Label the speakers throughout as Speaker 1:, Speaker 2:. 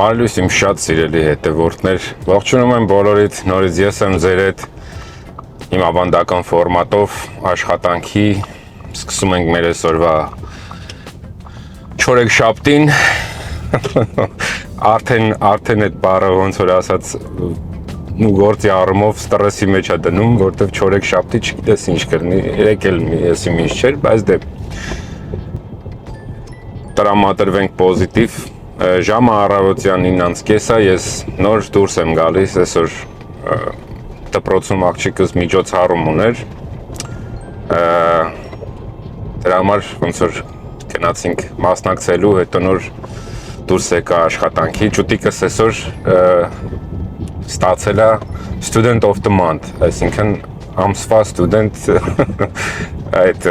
Speaker 1: Բարելույս իմ շատ սիրելի հետևորդներ, ողջունում եմ բոլորիդ, նորից ես եմ ձեր հետ իմ ավանդական ֆորմատով աշխատանքի, սկսում ենք մեր այսօրվա չորեքշաբթին, արդեն այդ բառը ոնց որ ասած ու գործի առումով ստրեսի մեջ է դնում, որտեվ չորեքշաբթի չգիտես ինչ կլինի, երեկ էլ եսի ինչ չէր, բայց դե տրամադրվենք պոզիտիվ, ժամը առավոտյան 9:30 է, ես նոր դուրս եմ գալիս, այսօր դպրոցում աղջիկս միջոցառում ուներ, դրա համար ոնց որ գնացինք մասնակցելու, հետո նոր դուրս եկա աշխատանքի, ճուտիկս այսօր ստացել է Student of the Month, այսինքն ամսվա ստուդենտ այդ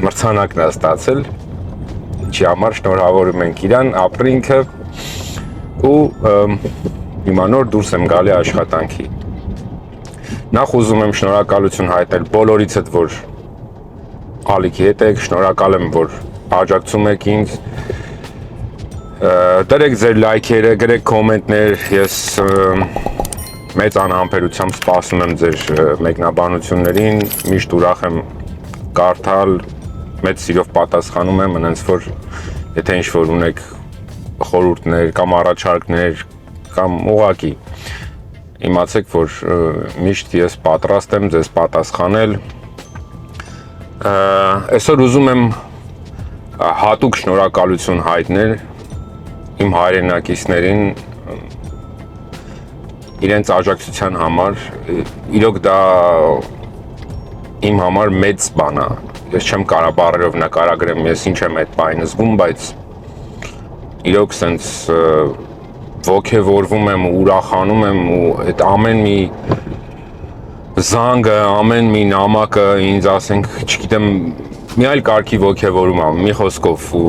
Speaker 1: մրցանակն է ստացել, ինչի համար շնորհավորում ենք իրան, ապրի ինքը ու հիմա նոր դուրս եմ գալի աշխատանքի։ Նախ ուզում եմ շնորհակալություն հայտնել բոլորիցդ, որ ալիքի հետ եք, շնորհակալ եմ, որ աջակցում եք ինձ, դրեք ձեր լայքերը, գրեք կոմենտներ, ես մեծ անհամբերությամբ սպասում եմ ձեր մեկնաբանություններին, միշտ ուրախ եմ կարդալ, մեծ սիրով պատասխանում եմ, այնց որ եթե ինչ-որ ունեք խորհուրդներ կամ առաջարկներ կամ ուղղակի իմացեք, որ միշտ ես պատրաստ եմ ձեզ պատասխանել։ Այսօր ուզում եմ հատուկ շնորհակալություն հայտնել իմ հայրենակիցներին իրենց աջակցության համար, իրոք դա իմ համար մեծ բան է, ես չեմ կարող բառերով նկարագրեմ, ես ինչ եմ այդ բանը զգում, բայց իրոք սենց ոգևորվում եմ ու ուրախանում եմ ու այդ ամեն մի զանգը, ամեն մի նամակը ինձ ասենք, չգիտեմ, մի այլ կարգի ոգևորում եմ, մի խոսքով ու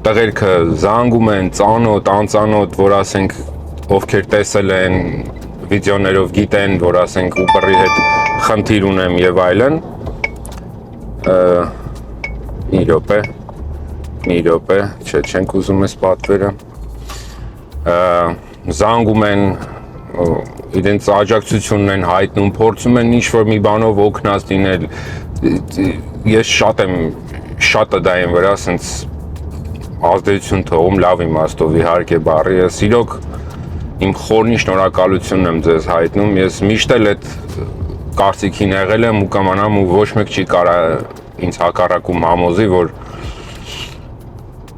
Speaker 1: տղերքը զանգում են, ծանոթ, անծանոթ, որ ասենք ովքեր տեսել են վիդեոներով գիտեն, որ ասենք Uber-ի հետ խնդիր ունեմ եւ այլն։ Մի րոպե, չենք ուզում ես պատվերը, զանգում են, իրենց աջակցությունն են հայտնում, փորձում են ինչ-որ մի բանով օգնած լինել, ես շատ դա եմ վրա, սենց ազդեցություն թողում լավ իմաստով իհարկե բառի, ես իրոք իմ խորնի շնորհակալությունն եմ ձեզ հայտնում, ես միշտ էլ այդ կարծիքին եղել եմ ու կամանամ ու ոչ մեկ չի կարող ինձ հակառակում համոզի, որ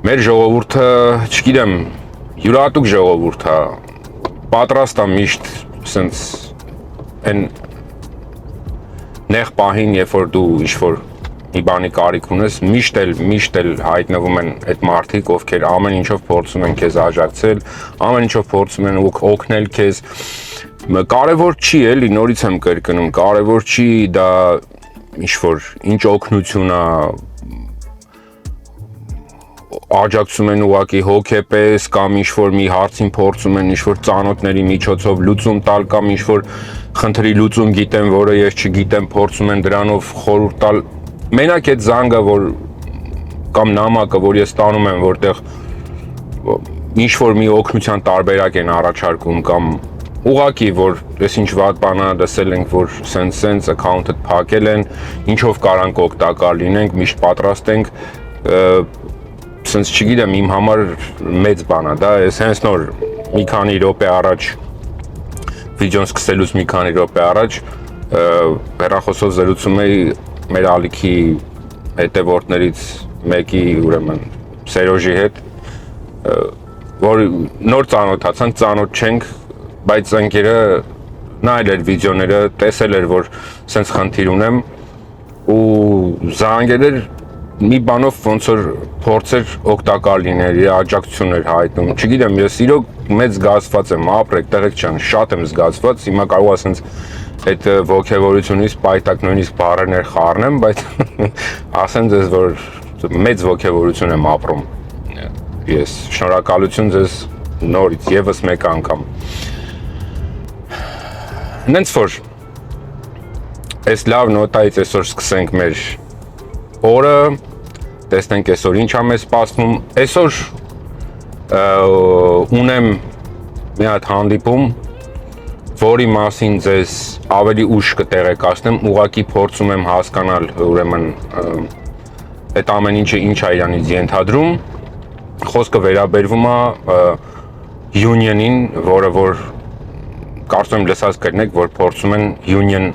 Speaker 1: մեր ժողովուրդը, չգիտեմ, յուրահատուկ ժողովուրդ է, պատրաստ է միշտ սենց այն նեղ պահին, երբ որ դու ինչ-որ մի բանի կարիք ունես, միշտ էլ հայտնվում են այդ մարդիկ, ովքեր ամեն ինչով փորձում են քեզ աջակցել, ամեն ինչով փորձում են օգնել քեզ, կարևոր չի էլի, նորից եմ կրկնում, կարևոր չի դա ինչ-որ ինչ օգնություն է, աջակցում են ուղղակի հոգեպես կամ ինչ-որ մի հարցին փորձում են ինչ-որ ծանոթների միջոցով լուծում տալ կամ ինչ-որ խնդրի լուծում գիտեն, որը ես չգիտեմ, փորձում են դրանով խորհուրդ տալ, մենակ այդ զանգը, որ կամ նամակը, որ ես տանում եմ, որտեղ ինչ-որ մի օգնության տարբերակ են առաջարկում կամ ուղղակի, որ ես ինչ վատ բան լսել ենք, որ սենց account-ը փակել են, ինչով կարանք օգտակար լինենք, միշտ պատրաստ ենք, սենց չգիտեմ, իմ համար մեծ բան է, դա ես հենց նոր մի քանի րոպե առաջ, վիդեոն սկսելուց մի քանի րոպե առաջ, հեռախոսով զրուցում էի մեր ալիքի հետևորդներից մեկի, ուրեմն Սերոժի հետ, որ նոր ծանոթացանք, ծանոթ չենք, բայց ընկերը նայել էր վիդեոները, տեսել էր, որ սենց խնդիր ունեմ ու զանգել էր մի բանով ոնց որ փորձեր օգտակար լինել, իր աջակցություն էր հայտնում, չգիտեմ, ես իրոք մեծ զգացված եմ, ապրեք, տեղեկ չան, շատ եմ զգացված, հիմա կարող ասենց այդ ոգևորությունից պայտակ նույնիսկ բառերներ խառնեմ, բայց ասեմ ձեզ, որ մեծ ոգևորություն եմ ապրում, ես շնորհակալություն ձեզ նորից, եվս մեկ անգամ։ Նենց որ, այս լավ նոտայից այսօր սկսենք մեր օրը, տեսնենք այսօր ինչ է մեզ սպասվում, այսօր ունեմ մի հատ հանդիպում, որի մասին ձեզ ավելի ուշ կտեղեկացնեմ, ուղղակի փորձում եմ հասկանալ, ուրեմն այդ ամեն ինչը ինչ է իրանից ենթադրում։ Խոսքը վերաբերվում է Union-ին, որը որ կարծում եմ լսած կրնեք, որ փորձում են Union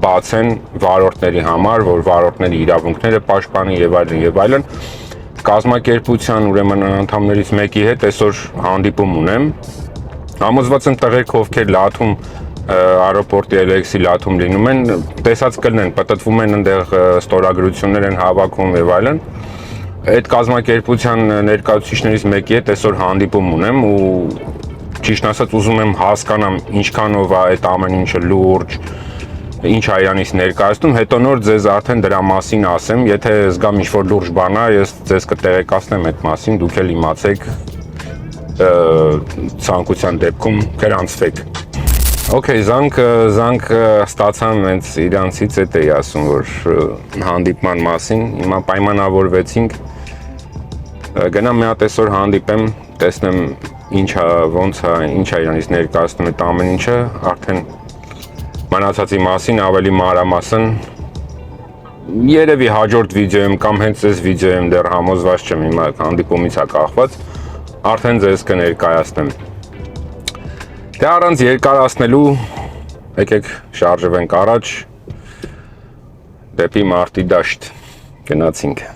Speaker 1: բացեն վարորդների համար, որ վարորդների իրավունքները պաշտպանի եւ այլն եւ այլն։ Կազմակերպության ուրեմն անդամներից մեկի հետ այսօր հանդիպում ունեմ։ Համոզված եմ տղերք, ովքեր լաթում аэроպորտի Էլեքսի լաթում լինում են, տեսած կլինեն, պատտվում են այնտեղ ստորագրություններ են հավաքում եւ այլն։ Այդ կազմակերպության ներկայացուցիչներից մեկի հետ այսօր հանդիպում ունեմ ու ճիշտ ասած ուզում եմ հասկանամ ինչքանով է այդ ամեն ինչը լուրջ, ինչ է իրանից ներկայացնում, հետո նոր ձեզ արդեն դրա մասին ասեմ, եթե զգամ ինչ-որ լուրջ բան է, ես ձեզ կտեղեկացնեմ այդ մասին, դուք էլ իմացեք, ցանկության դեպքում գրանցվեք։ Okay, զանգ ստացան հենց իրանցից էդ էի ասում, որ հանդիպման մասին, հիմա պայմանավորվեցինք, գնամ մի հատ այսօր հանդիպեմ, տեսնեմ ինչա, ոնց է, ինչ է իրանից ներկայացնում այդ ամեն ինչը, արդեն մնացածի մասին ավելի մանրամասն երևի հաջորդ վիդեոյում կամ հենց այս վիդեոյում դեռ համոզված չեմ, հիմա հանդիպումից է կախված, արդեն ձեզ կներկայացնեմ։ Դե առանց երկարացնելու, եկեք շարժվենք առաջ, դեպի մարտի դաշտ գնացինք։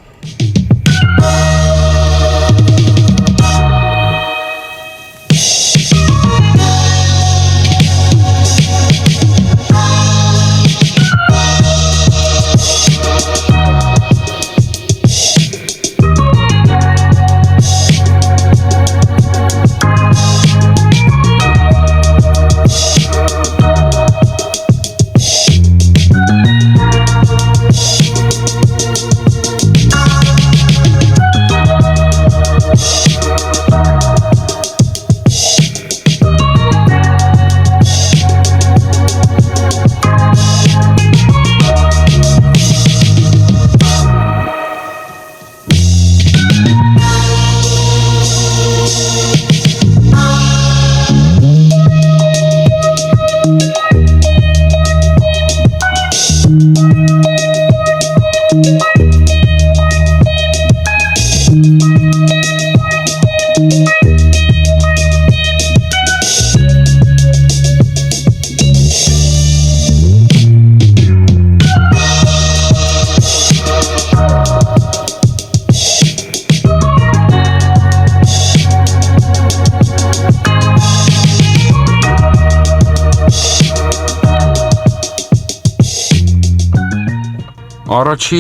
Speaker 1: Առաջի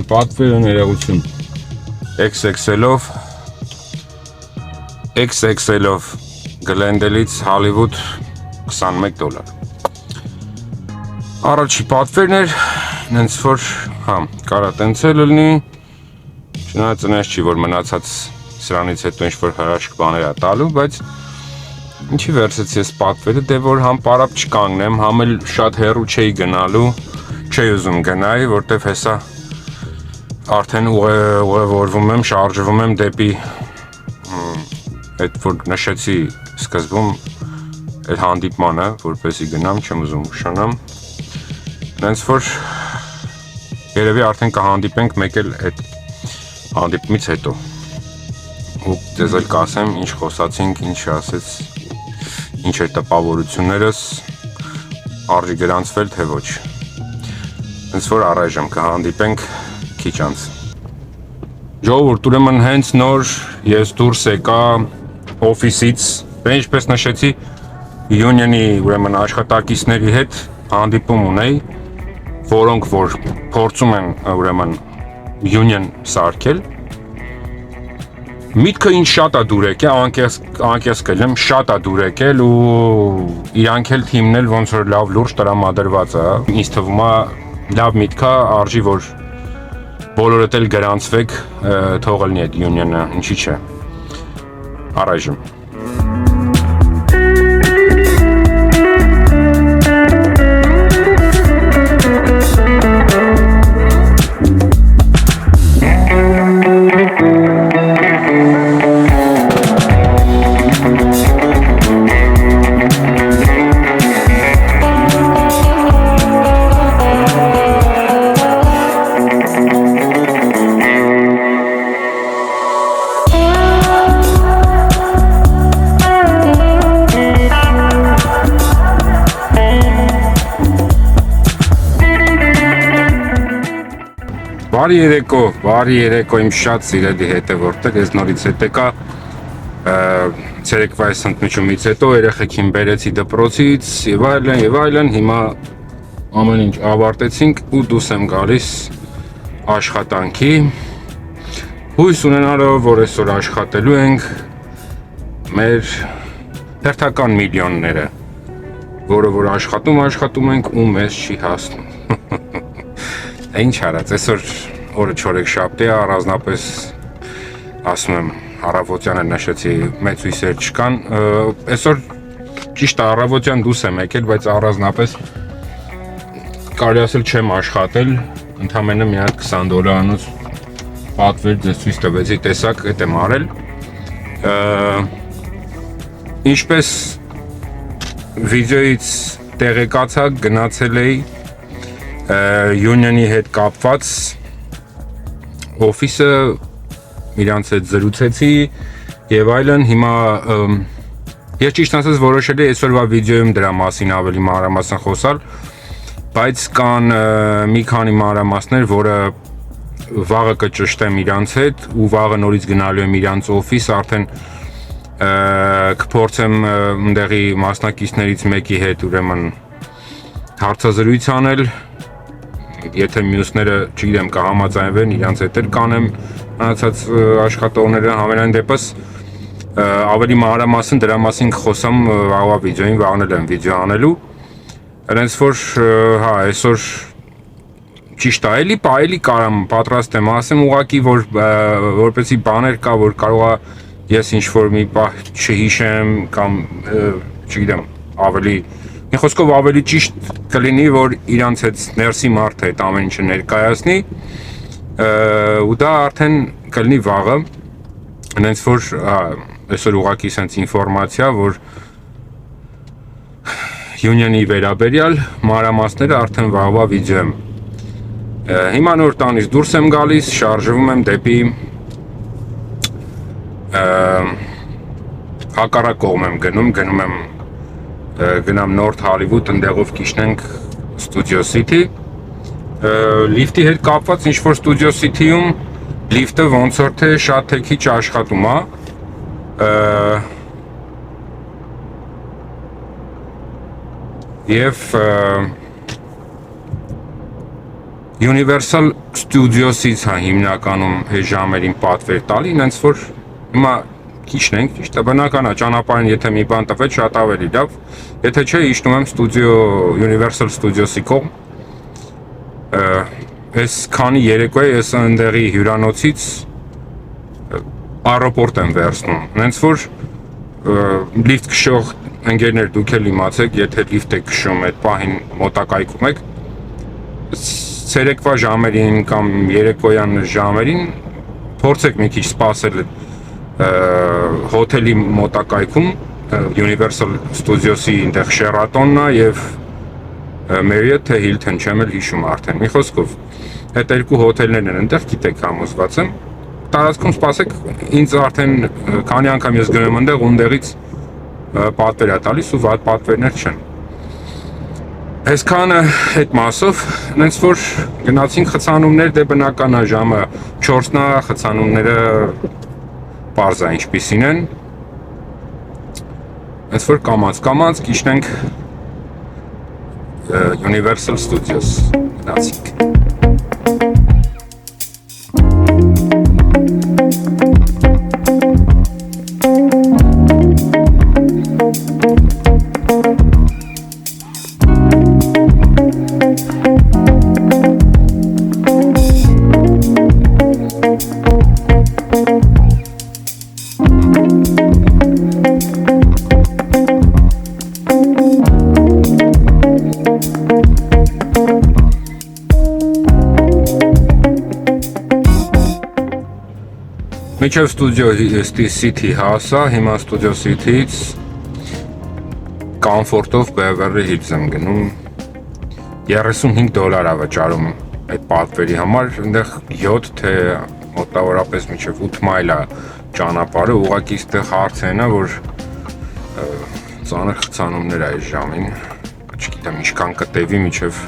Speaker 1: պատվերը ներողություն XXL-ով Glendale-ից Hollywood $21 Առաջի պատվերն էր նենց որ կարա տենց էլ լինի չնայած այնպես չի որ մնացած սրանից հետո ինչ-որ հրաշք բաներ է տալու բայց ինչի վերցեցի ես պատվերը դե որ համ պարապ չկանգնեմ համ էլ շատ հեռու չէի գնալու Չի ուզում գնայի, որտեվ հեսա արդեն ուղևորվում եմ, շարժվում եմ դեպի այդ որ նշեցի սկզբում այդ հանդիպմանը, որպեսզի գնամ, չեմ ուզում ուշանամ նենց որ երևի արդեն կհանդիպենք մեկ էլ այդ հանդիպումից հետո ու ձեզ էլ կասեմ, ինչ խոսացինք, ինչ ասեց ինչ էր տպավորություններս արժի գրանցվել, թե ոչ Հենց որ առայժմ կհանդիպենք քիչ անց։ Ժողովուրդ, ուրեմն հենց նոր ես դուրս եկա օֆիսից, ինչպես նշեցի, Union-ի ուրեմն աշխատակիցների հետ հանդիպում ունեի, որոնք որ փորձում են ուրեմն Union սարքել։ Միտքը ինձ շատ է դուր եկել, անկեղծ կլինեմ, շատ է դուր եկել ու իրանք էլ թիմն էլ ոնց որ լավ լուրջ տրամադրված է։ Ինձ թվում է լավ միտքա արժի որ բոլորդ էլ գրանցվեք թող լինի այդ Union-ը, ինչի՞ չէ։ Առայժմ Բարի երեկո իմ շատ սիրելի հետևորդներ, ես նորից հետ եկա ցերեկվա այս ընդմիջումից հետո երեխեքին բերեցի դպրոցից եւ այլն, հիմա ամեն ինչ ավարտեցինք ու դուրս եմ գալիս աշխատանքի։ Հույս ունենալով, որ այսօր աշխատելու ենք մեր հերթական միլիոնները, որը որ աշխատում ենք ու մեզ չի հասնում։ Ինչ արած, այսօր օրը չորեքշաբթի է, առանձնապես ասում եմ առավոտյանը նշեցի մեծ հույսեր չկան, այսօր ճիշտ առավոտյան դուրս եմ եկել, բայց առանձնապես կարելի ասել չեմ աշխատել, ընդամենը մի հատ $20-անոց պատվեր ձեզ ցույց տվեցի, տեսակ, էդ եմ արել։ Ինչպես վիդեոից տեղեկացաք, գնացել էի Union-ի հետ կապված օֆիսը, իրանց հետ զրուցեցի եւ այլն, հիմա ես ճիշտ ասած որոշել եմ այսօրվա վիդեոյում դրա մասին ավելի մանրամասն խոսալ, բայց կան մի քանի մանրամասներ, որը վաղը կճշտեմ իրանց հետ ու վաղը նորից գնալու եմ իրանց օֆիս, արդեն կփորձեմ ընդեղի մասնակիցներից մեկի հետ ուրեմն հարցազրույց անել, եթե մյուսները, չգիտեմ, կհամաձայնվեն, իրանց հետ էլ կանեմ մնացած աշխատողները, համենայն դեպս ավելի մանրամասն դրա մասին կխոսամ վաղվա վիդեոյին, վաղն եմ վիդեո անելու, այնց որ հա, այսօր ճիշտ է, էլի կարամ պատրաստ եմ ասեմ, ուղղակի որպեսզի բաներ կա, որ կարողա ես ինչ-որ մի պահ չհիշեմ կամ չգիտեմ, մի խոսքով ավելի ճիշտ կլինի, որ իրանց հետ ներսի մարդը այդ ամեն ինչը ներկայացնի ու դա արդեն կլինի վաղը, այնց որ այսօր ուղղակի սենց ինֆորմացիա, որ Union-ի վերաբերյալ մանրամասները արդեն վաղվա վիդեոյում։ Հիմա նոր տանից դուրս եմ գալիս, շարժվում եմ դեպի հակառակ կողմ եմ գնամ Նորթ Հոլիվուդ, ընդեղով կիջնենք Studio City, լիֆտի հետ կապված ինչ-որ Studio City-ում լիֆտը ոնց որ թե շատ թե քիչ աշխատում է, եւ Universal Studios-ից հիմնականում այս ժամերին պատվեր տալի, ինձ որ հիմա քիչնենք, ճիշտ է, բնական է, ճանապարհին եթե մի բան տվեց, շատ ավելի լավ, եթե չէ, իջնում եմ Universal Studios-ի կողմ, այս քանի երեկո է, ես ընդեղի հյուրանոցից առոպորտ եմ վերցնում, ինձ որ լիֆտ քշող ընկերներ դուք էլ իմացեք, եթե լիֆտ եք քշում, այդ պահին մոտակայքում եք, ցերեկվա ժամերին կամ երեկոյան ժամերին փորձեք մի քիչ սպասել հոթելի մոտակայքում Universal Studios-ի այնտեղ Sheraton-ն է եւ Marriott թե Hilton, չեմ էլ հիշում արդեն։ Մի խոսքով, այդ երկու հոթելներն են այնտեղ, գիտեք, համոզված եմ։ Տարածքում սպասեք, ինձ արդեն քանի անգամ ես գնում այնտեղ ու այնտեղից պատվեր է տալիս ու վատ պատվերներ չեն։ Այսքանը այդ մասով, այնց որ գնացինք խցանումներ, դե բնական է ժամը 4-ն է, խցանումները պարզ է ինչպիսին են, այնց որ կամած կիջնենք Universal Studios գնացինք։ Մինչև Studio City հասա, հիմա Studio City-ից կամֆորտով Beverly Hills եմ գնում, $35 է վճարում այդ պատվերի համար, այնտեղ 7 թե մոտավորապես մինչև 8 մայլ է ճանապարհը, ուղղակի այստեղ հարցն է, որ ծանր խցանումներ է այս ժամին, չգիտեմ ինչքան կտևի մինչև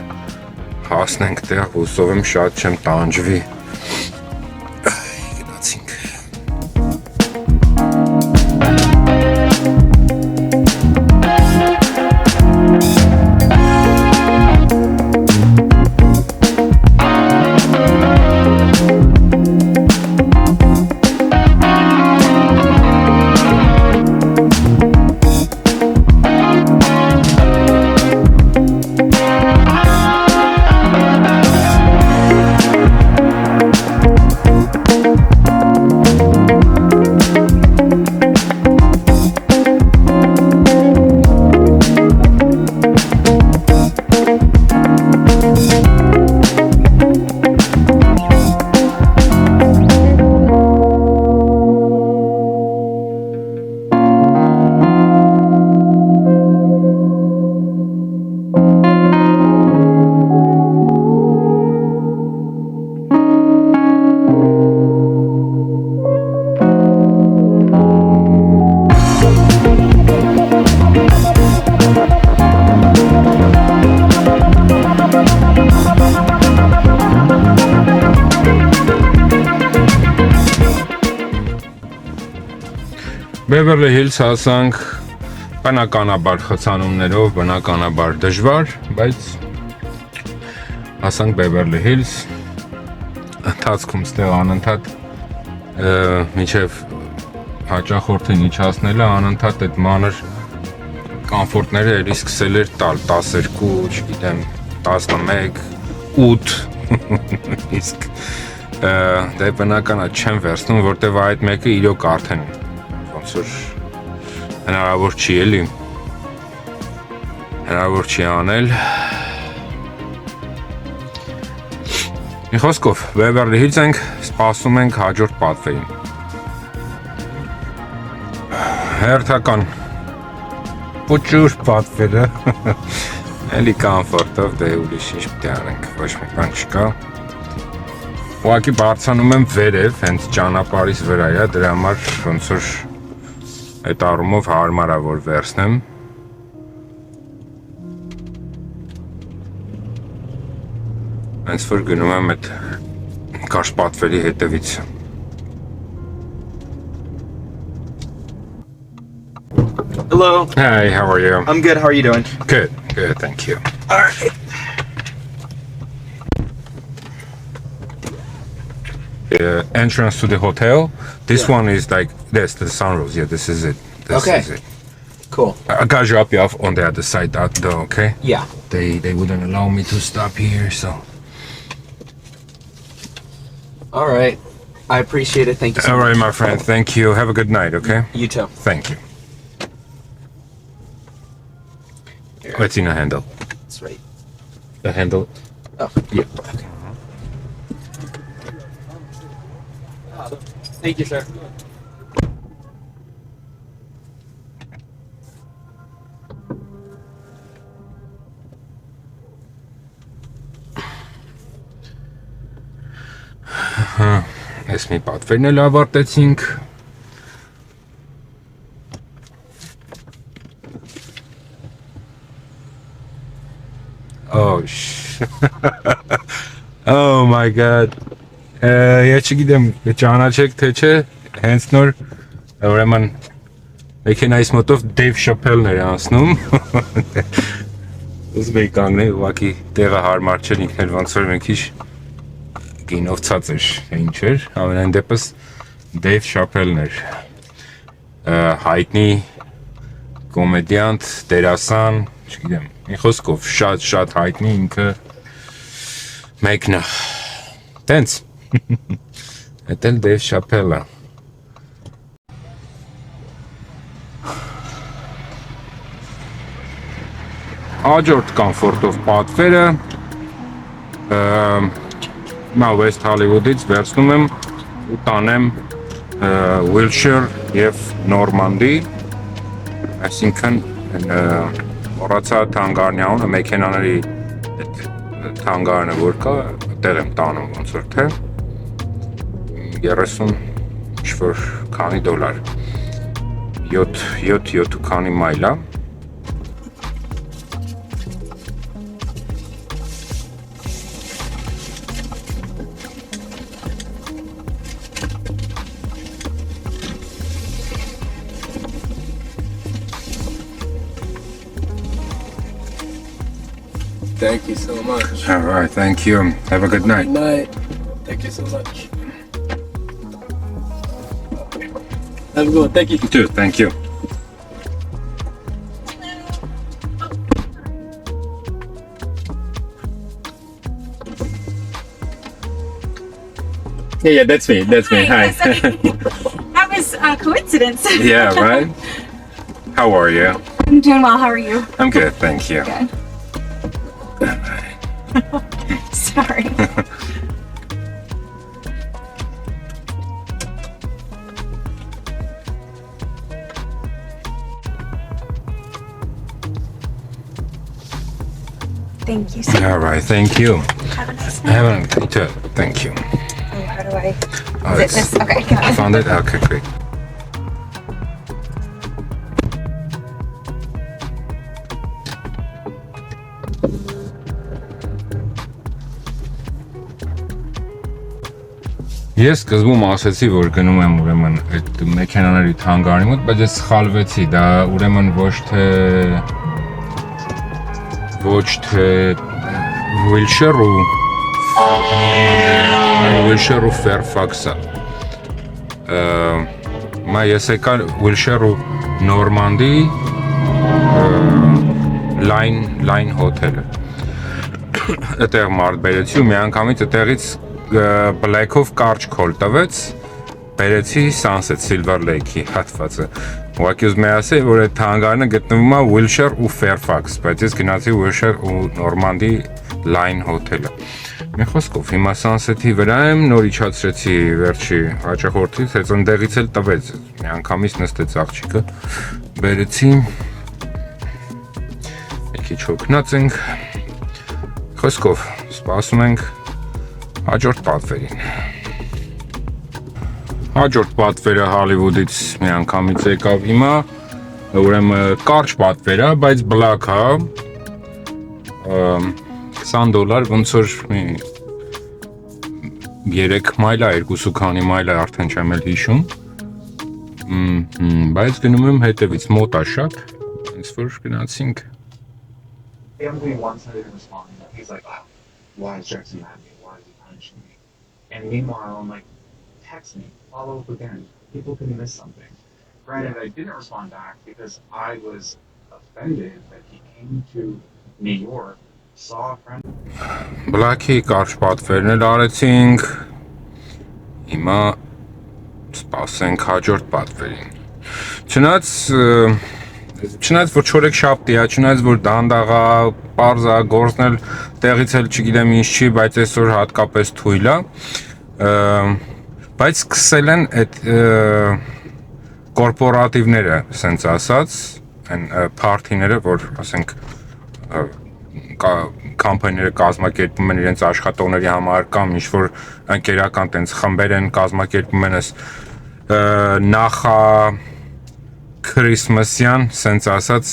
Speaker 1: հասնենք տեղ, հուսով եմ շատ չեմ տանջվի Beverly Hills հասանք բնականաբար խցանումներով, բնականաբար դժվար, բայց հասանք Beverly Hills, ընթացքում ստեղ անընդհատ մինչև հաճախորդին իջացնելը անընդհատ այդ մանր կոմֆորտները էլի սկսել էր տալ 12, չգիտեմ, 11, 8 իսկ դե բնական է չեմ վերցնում, որտեվ այդ մեկը իրոք արդեն ոնց որ հնարավոր չի էլի, հնարավոր չի անել։ Մի խոսքով, Beverly Hills ենք, սպասում ենք հաջորդ պատվերին։ Հերթական պուճուր պատվերը, էլի կոմֆորտով, դե ուրիշ ինչ պիտի անենք, ոչ մի բան չկա։ Ուղղակի բարձրանում եմ վերև, հենց ճանապարհից վրա է, դրա համար ոնց որ այդ առումով հարմար է որ վերցնեմ։ Հենց որ գնում եմ այդ կարճ պատվերի հետևից։
Speaker 2: Hello.
Speaker 1: Hey, how are you?
Speaker 2: I'm good. How are you doing?
Speaker 1: Good, thank you.
Speaker 2: All right.
Speaker 1: Entrance to the hotel. This one is like this, the sunroof. Yeah, this is it. This
Speaker 2: Okay.
Speaker 1: is it.
Speaker 2: Cool.
Speaker 1: I gotta drop you off on the other side, though. Okay?
Speaker 2: Yeah.
Speaker 1: They wouldn't allow me to stop here, so.
Speaker 2: All right. I appreciate it. Thank you so
Speaker 1: All
Speaker 2: much.
Speaker 1: right, my friend. Thank you. Have a good night. Okay?
Speaker 2: You too.
Speaker 1: Thank you. What's in the handle?
Speaker 2: That's right.
Speaker 1: The handle.
Speaker 2: Oh.
Speaker 1: Yeah.
Speaker 2: Okay. Thank you, sir.
Speaker 1: Ես մի պատվերն էլ ավարտեցինք։ Oh my god. Ես չգիտեմ ճանաչեք թե չէ, հենց նոր ուրեմն մեքենայիս մոտով Dave Chappelle-ն էր անցնում։ Ուզում էի կանգնել, ուղղակի տեղը հարմար չէր, ինքն էլ ոնց որ մի քիչ գինովցած էր, ինչ էր, ամենայն դեպս Dave Chappelle-ն էր, հայտնի կոմեդիանտ, դերասան, չգիտեմ, մի խոսքով շատ հայտնի ինքը մեկն է, տենց, էդ էլ Dave Chappelle-ը։ Հաջորդ կոմֆորտով պատվերը, Մա West Hollywood-ից վերցնում եմ ու տանեմ Wilshire և Normandy, այսինքն մոռացա թանգարանյանը, մեքենաների թանգարանը որ կա, տեղ եմ տանում ոնց որ թե 30 ինչ-որ քանի դոլար, 7 քանի մայլ է։
Speaker 3: Thank you so much.
Speaker 1: All right, thank you. Have a good night.
Speaker 3: Good night. Thank you so much. Have a good one. Thank you.
Speaker 1: You too, thank you. Yeah, that's me. Hi.
Speaker 4: That was a coincidence.
Speaker 1: Yeah, right? How are you?
Speaker 4: I'm doing well. How are you?
Speaker 1: I'm good, thank you.
Speaker 4: Good. Sorry. Thank you so much.
Speaker 1: All right, thank you.
Speaker 4: Have a nice
Speaker 1: I
Speaker 4: night.
Speaker 1: haven't, you too, thank you.
Speaker 4: Oh, how do I?
Speaker 1: Oh,
Speaker 4: Is it
Speaker 1: it's-
Speaker 4: this? Okay, got it.
Speaker 1: Found it? Okay, great. Ես սկզբում ասեցի, որ գնում եմ ուրեմն այդ մեքենաների թանգարանի մոտ, բայց ես սխալվեցի, դա ուրեմն ոչ թե Wilshire ու Fairfax-ը։ Մա ես եկա Wilshire ու Normandy line hotel-ը։ Այդտեղ մարդ բերեցի ու մի անգամից այդտեղից Black-ով կարճ քոլ տվեց, բերեցի Sunset Silver Lake-ի հատվածը։ Ուղղակի ուզում եմ ասել, որ այդ թանգարանը գտնվում է Wilshire ու Fairfax, բայց ես գնացի Wilshire ու Normandy line hotel-ը։ Մի խոսքով հիմա Sunset-ի վրա եմ, նոր իջացրեցի վերջի հաճախորդից, հենց ընդեղից էլ տվեց, մի անգամից նստեց աղջիկը, բերեցի, մի քիչ հոգնած ենք, խոսքով սպասում ենք հաջորդ պատվերին։ Հաջորդ պատվերը Հոլիվուդից մի անգամից եկավ հիմա, ուրեմն կարճ պատվեր է, բայց բլակ է, $20, ոնց որ 3 մայլ է, 2 քանի մայլ է, արդեն չեմ էլ հիշում, բայց գնում եմ հետևից, մոտ է շատ, հենց որ գնացինք։
Speaker 5: Family once I didn't respond. He's like, oh, why is Jackson mad at me? Why is he punishing me? And meanwhile, I'm like, text me, follow up again. People can miss something. Granted, I didn't respond back because I was offended that he came to New York, saw a friend.
Speaker 1: Բլաքի կարճ պատվերն էլ արեցինք, հիմա սպասենք հաջորդ պատվերին։ Չնայած որ չորեքշաբթի է, չնայած որ դանդաղ է, պարզ է, գործն էլ տեղից էլ չգիտեմ ինչ չի, բայց այսօր հատկապես թույլ է, բայց սկսել են այդ կորպորատիվները, սենց ասած, այն փարթիները, որ ասենք կամպանիները կազմակերպում են իրենց աշխատողների համար կամ ինչ-որ ընկերական տենց խմբեր են կազմակերպում են այս նախա Քրիսմասյան, սենց ասած,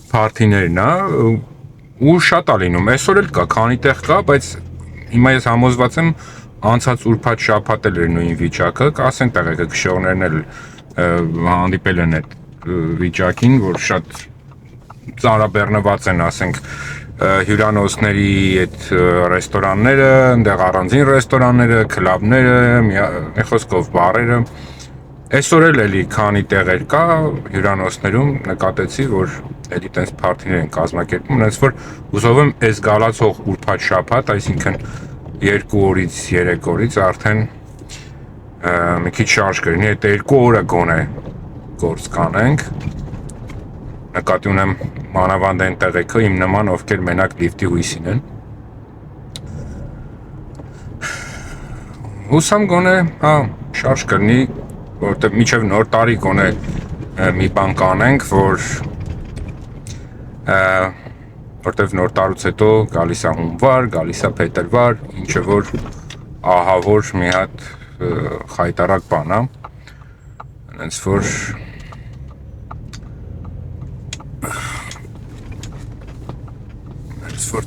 Speaker 1: փարթիներն է, ու շատ է լինում, այսօր էլ կա, քանի տեղ կա, բայց հիմա ես համոզված եմ անցած ուրբաթ շաբաթ էլ էր նույն վիճակը, կասեն տեղեկը քշողներն էլ հանդիպել են այդ վիճակին, որ շատ ծանրաբեռնված են, ասենք, հյուրանոցների այդ ռեստորանները, այնտեղ առանձին ռեստորանները, քլաբները, մի խոսքով բարերը։ Այսօր էլ էլի քանի տեղեր կա հյուրանոցներում նկատեցի, որ էլի տենց փարթիներ են կազմակերպում, հենց որ ուզով եմ այս գալացող ուրբաթ շաբաթ, այսինքն 2 օրից 3 օրից արդեն մի քիչ շարժ կլինի, այդ 2 օրը գոնե գործ կանենք։ Նկատի ունեմ մանավանդ այն տեղեքը իմ նման, ովքեր մենակ լիֆտի հույսին են։ Հուսամ գոնե, շարժ կլինի, որտեղ մինչև նոր տարի գոնե մի բան կանենք, որտեղ նոր տարուց հետո գալիս է հունվար, գալիս է փետրվար, ինչը որ ահավոր մի հատ խայտարակ բան է, հենց որ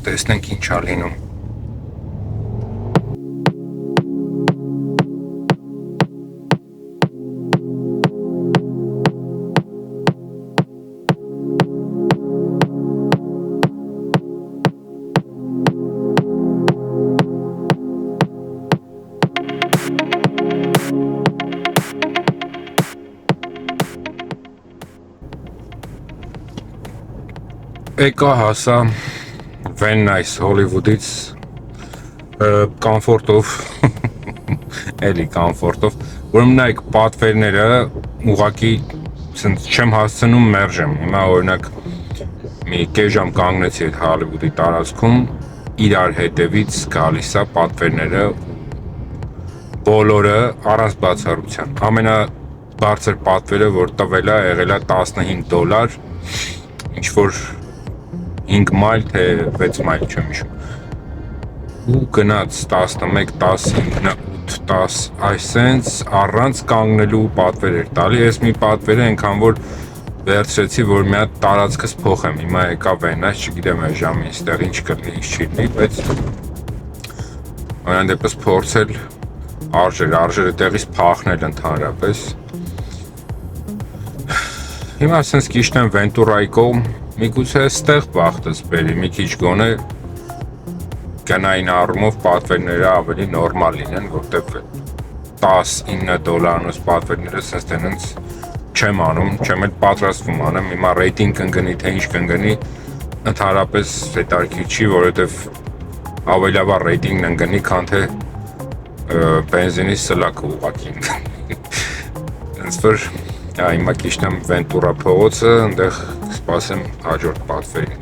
Speaker 1: տեսնենք ինչ է լինում։ Եկա հասա Van Nuys Հոլիվուդից կոմֆորտով էլի կոմֆորտով ուրեմն նայեք պատվերները ուղղակի չեմ հասցնում մերժեմ հիմա օրինակ մի կես ժամ կանգնեցի այդ Հոլիվուդի տարածքում իրար հետևից գալիս է պատվերները բոլորը առանց բացառության ամենաբարձր պատվերը որ տվել է եղել է $15 ինչ որ 5 մայլ թե 6 մայլ չեմ հիշում ու գնաց 11, 15, 8, 10 այսենց առանց կանգնելու պատվեր էր տալի ես մի պատվերը այնքան որ վերցրեցի որ մի հատ տարածքս փոխեմ հիմա եկա Van Nuys չգիտեմ այս ժամին ստեղ ինչ կլինի ինչ չի լինի բայց այն դեպս փորձել արժերը տեղից փախնել ընդհանրապես։ Հիմա ասենց կիշտեմ Վենտուրայի կողմ, միգուցե այստեղ բախտս բերի, մի քիչ գոնե գնային առումով պատվերները ավելի նորմալ լինեն, որտեղ $19 պատվերները ասենց տենենց չեմ անում, չեմ էլ պատրաստվում անեմ, հիմա ռեյտինգ կընկնի, թե ինչ կընկնի, ընդհանրապես հետաքրքիր չի, որովհետև ավելի լավ ռեյտինգն ընկնի, քան թե բենզինի սլակը ուղղակի։ Հենց որ հիմա կիշտեմ Վենտուրա փողոցը, այնտեղ կսպասեմ հաջորդ պատվերին։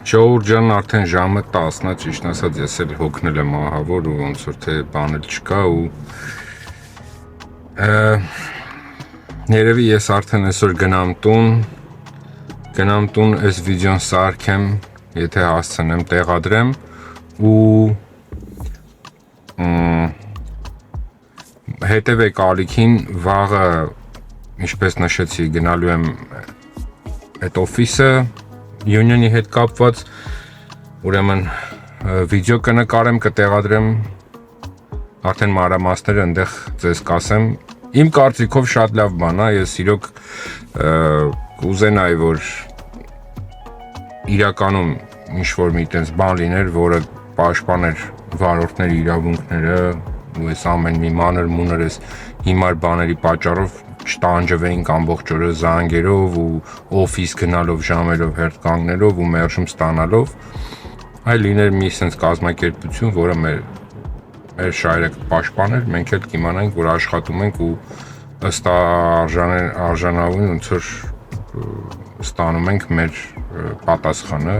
Speaker 1: Ժողովուրդ ջան, արդեն ժամը 10-ն է, ճիշտ ասած ես էլ հոգնել եմ ահավոր ու ոնց որ թե բան էլ չկա ու երևի ես արդեն այսօր գնամ տուն, այս վիդեոն սարքեմ, եթե հասցնեմ տեղադրեմ ու հետևեք ալիքին, վաղը, ինչպես նշեցի, գնալու եմ այդ օֆիսը, Union-ի հետ կապված, ուրեմն վիդեո կնկարեմ, կտեղադրեմ, արդեն մանրամասները այնտեղ ձեզ կասեմ, իմ կարծիքով շատ լավ բան է, ես իրոք կուզենայի, որ իրականում ինչ-որ մի տենց բան լիներ, որը պաշտպաներ վարորդների իրավունքները ու այս ամեն մի մանր մունր այս հիմար բաների պատճառով չտանջվեինք ամբողջ օրը զանգերով ու օֆիս գնալով, ժամերով հերթ կանգնելով ու մերժում ստանալով, այլ լիներ մի sense կազմակերպություն, որը մեր շահերը կպաշտպաներ, մենք էլ կիմանանք, որ աշխատում ենք ու ըստ արժանավուն ոնց որ ստանում ենք մեր պատասխանը,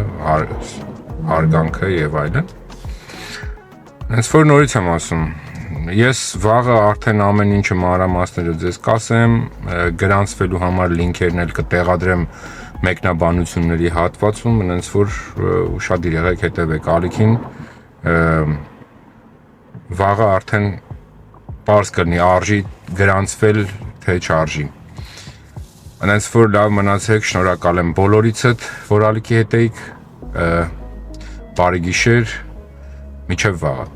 Speaker 1: հարգանքը եւ այլն։ Հենց որ նորից եմ ասում, ես վաղը արդեն ամեն ինչը մանրամասները ձեզ կասեմ, գրանցվելու համար լինքերն էլ կտեղադրեմ մեկնաբանությունների հատվածում, հենց որ ուշադիր եղեք, հետևեք ալիքին, վաղը արդեն պարզ կլինի արժի գրանցվել, թե չարժի։ Հենց որ լավ մնացեք, շնորհակալ եմ բոլորիցդ, որ ալիքի հետ էիք, բարի գիշեր, մինչև վաղը։